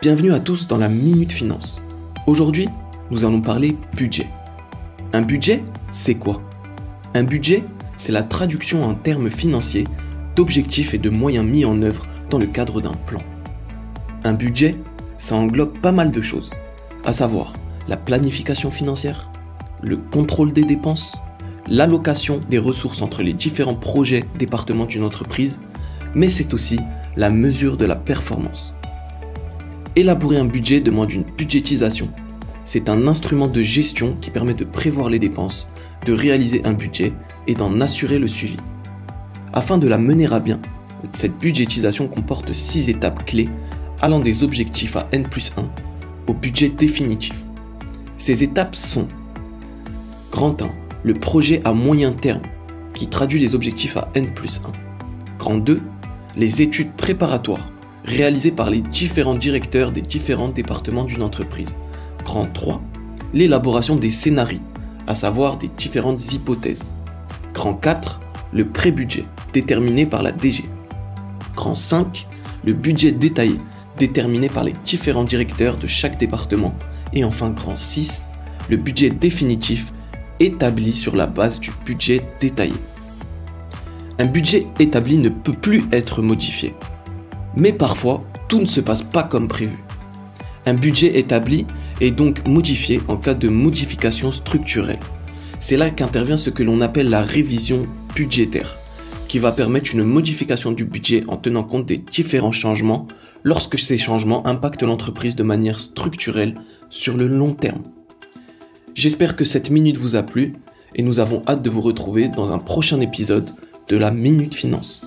Bienvenue à tous dans la Minute Finance. Aujourd'hui, nous allons parler budget. Un budget, c'est quoi ? Un budget, c'est la traduction en termes financiers d'objectifs et de moyens mis en œuvre dans le cadre d'un plan. Un budget, ça englobe pas mal de choses, à savoir la planification financière, le contrôle des dépenses, l'allocation des ressources entre les différents projets, départements d'une entreprise, mais c'est aussi la mesure de la performance. Élaborer un budget demande une budgétisation. C'est un instrument de gestion qui permet de prévoir les dépenses, de réaliser un budget et d'en assurer le suivi. Afin de la mener à bien, cette budgétisation comporte 6 étapes clés allant des objectifs à N+1 au budget définitif. Ces étapes sont: Grand 1, le projet à moyen terme, qui traduit les objectifs à N+1. Grand 2, les études préparatoires, réalisées par les différents directeurs des différents départements d'une entreprise. Grand 3, l'élaboration des scénarios, à savoir des différentes hypothèses. Grand 4, le pré-budget, déterminé par la DG. Grand 5, le budget détaillé, déterminé par les différents directeurs de chaque département. Et enfin, grand 6, le budget définitif, établi sur la base du budget détaillé. Un budget établi ne peut plus être modifié. Mais parfois, tout ne se passe pas comme prévu. Un budget établi est donc modifié en cas de modification structurelle. C'est là qu'intervient ce que l'on appelle la révision budgétaire, qui va permettre une modification du budget en tenant compte des différents changements lorsque ces changements impactent l'entreprise de manière structurelle sur le long terme. J'espère que cette minute vous a plu et nous avons hâte de vous retrouver dans un prochain épisode de la Minute Finance.